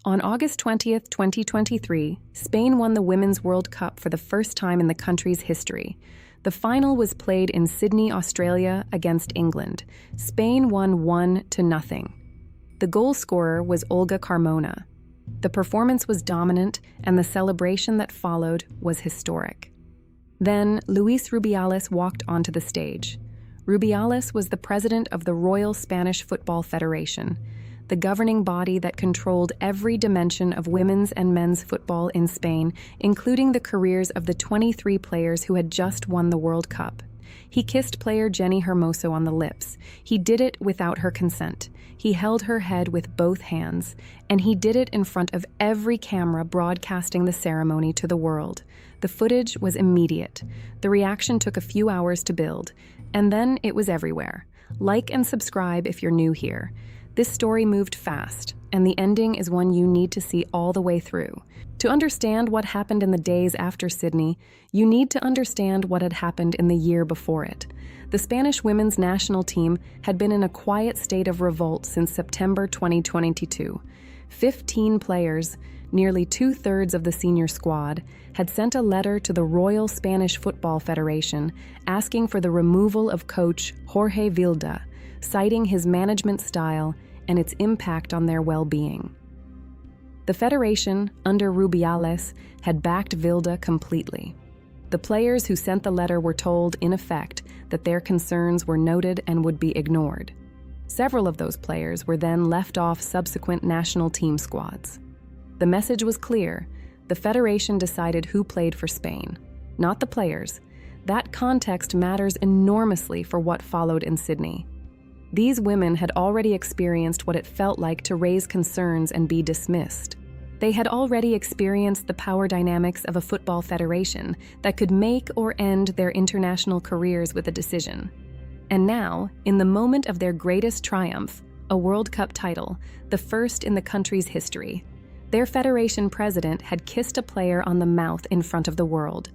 On August 20th, 2023, Spain won the Women's World Cup for the first time in the country's history. The final was played in Sydney, Australia, against England. Spain won 1-0. The goal scorer was Olga Carmona. The performance was dominant, and the celebration that followed was historic. Then, Luis Rubiales walked onto the stage. Rubiales was the president of the Royal Spanish Football Federation, the governing body that controlled every dimension of women's and men's football in Spain, including the careers of the 23 players who had just won the World Cup. He kissed player Jenni Hermoso on the lips. He did it without her consent. He held her head with both hands, and he did it in front of every camera broadcasting the ceremony to the world. The footage was immediate. The reaction took a few hours to build, and then it was everywhere. Like and subscribe if you're new here. This story moved fast, and the ending is one you need to see all the way through. To understand what happened in the days after Sydney, you need to understand what had happened in the year before it. The Spanish women's national team had been in a quiet state of revolt since September 2022. 15 players, nearly two-thirds of the senior squad, had sent a letter to the Royal Spanish Football Federation asking for the removal of coach Jorge Vilda, citing his management style and its impact on their well-being. The federation, under Rubiales, had backed Vilda completely. The players who sent the letter were told, in effect, that their concerns were noted and would be ignored. Several of those players were then left off subsequent national team squads. The message was clear. The federation decided who played for Spain, not the players. That context matters enormously for what followed in Sydney. These women had already experienced what it felt like to raise concerns and be dismissed. They had already experienced the power dynamics of a football federation that could make or end their international careers with a decision. And now, in the moment of their greatest triumph, a World Cup title, the first in the country's history, their federation president had kissed a player on the mouth in front of the world.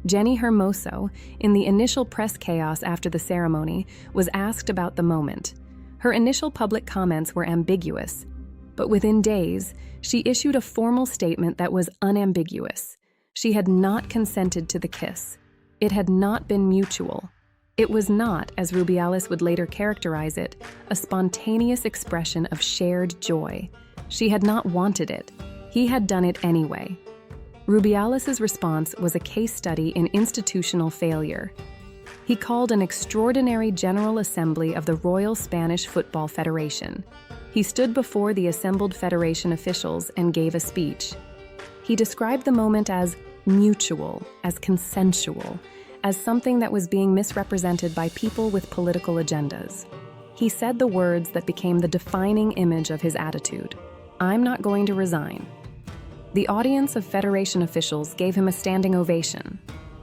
Jenni Hermoso, in the initial press chaos after the ceremony, was asked about the moment. Her initial public comments were ambiguous, but within days, she issued a formal statement that was unambiguous. She had not consented to the kiss. It had not been mutual. It was not, as Rubiales would later characterize it, a spontaneous expression of shared joy. She had not wanted it. He had done it anyway. Rubiales' response was a case study in institutional failure. He called an extraordinary General Assembly of the Royal Spanish Football Federation. He stood before the assembled federation officials and gave a speech. He described the moment as mutual, as consensual, as something that was being misrepresented by people with political agendas. He said the words that became the defining image of his attitude: "I'm not going to resign." The audience of Federation officials gave him a standing ovation.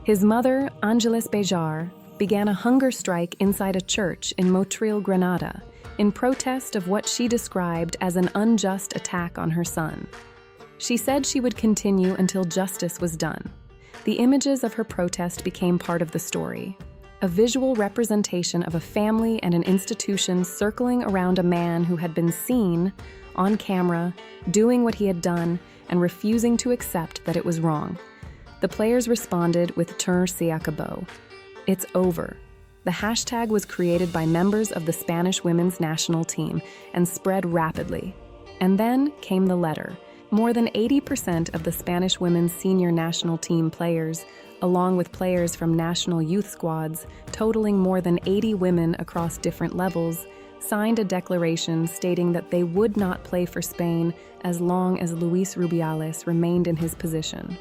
His mother, Ángeles Bejar, began a hunger strike inside a church in Motril, Granada, in protest of what she described as an unjust attack on her son. She said she would continue until justice was done. The images of her protest became part of the story, a visual representation of a family and an institution circling around a man who had been seen, on camera, doing what he had done, and refusing to accept that it was wrong. The players responded with Acabo. It's over. The hashtag was created by members of the Spanish women's national team and spread rapidly. And then came the letter. More than 80% of the Spanish women's senior national team players, along with players from national youth squads, totaling more than 80 women across different levels, signed a declaration stating that they would not play for Spain as long as Luis Rubiales remained in his position.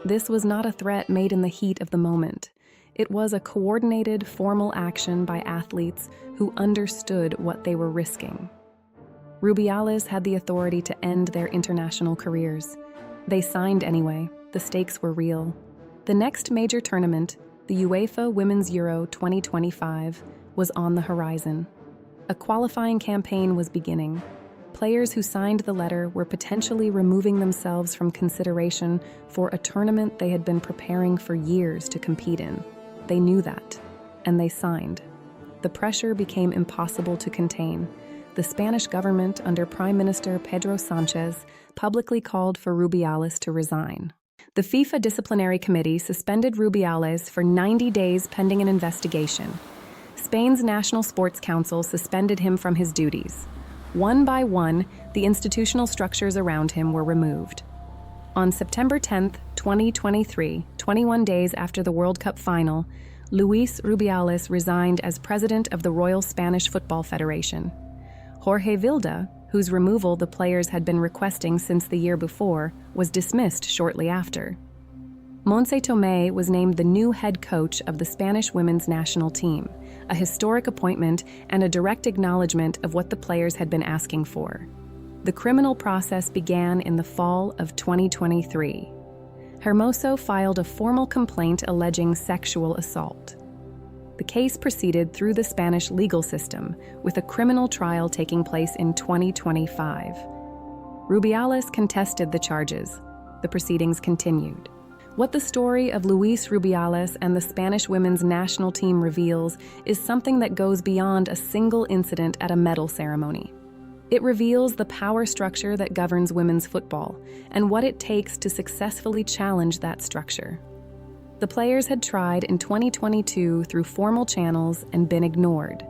This was not a threat made in the heat of the moment. It was a coordinated, formal action by athletes who understood what they were risking. Rubiales had the authority to end their international careers. They signed anyway. The stakes were real. The next major tournament, the UEFA Women's Euro 2025, was on the horizon. A qualifying campaign was beginning. Players who signed the letter were potentially removing themselves from consideration for a tournament they had been preparing for years to compete in. They knew that, and they signed. The pressure became impossible to contain. the Spanish government under Prime Minister Pedro Sanchez publicly called for Rubiales to resign. The FIFA disciplinary committee suspended Rubiales for 90 days pending an investigation. Spain's National Sports Council suspended him from his duties. One by one, the institutional structures around him were removed. On September 10, 2023, 21 days after the World Cup final, Luis Rubiales resigned as president of the Royal Spanish Football Federation. Jorge Vilda, whose removal the players had been requesting since the year before, was dismissed shortly after. Montse Tomé was named the new head coach of the Spanish women's national team, a historic appointment and a direct acknowledgement of what the players had been asking for. The criminal process began in the fall of 2023. Hermoso filed a formal complaint alleging sexual assault. The case proceeded through the Spanish legal system, with a criminal trial taking place in 2025. Rubiales contested the charges. The proceedings continued. What the story of Luis Rubiales and the Spanish women's national team reveals is something that goes beyond a single incident at a medal ceremony. It reveals the power structure that governs women's football and what it takes to successfully challenge that structure. The players had tried in 2022 through formal channels and been ignored.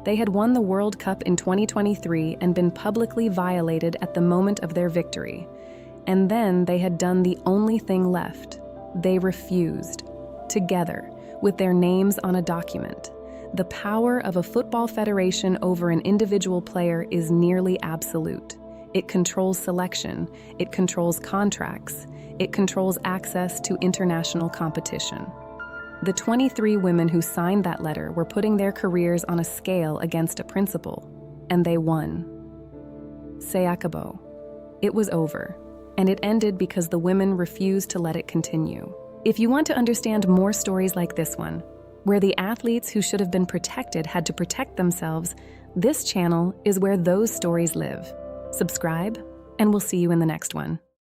They had won the World Cup in 2023 and been publicly violated at the moment of their victory. And then they had done the only thing left. They refused, together, with their names on a document. The power of a football federation over an individual player is nearly absolute. It controls selection, it controls contracts, it controls access to international competition. The 23 women who signed that letter were putting their careers on a scale against a principle, and they won. Acabo. It was over, and it ended because the women refused to let it continue. If you want to understand more stories like this one, where the athletes who should have been protected had to protect themselves, this channel is where those stories live. Subscribe, and we'll see you in the next one.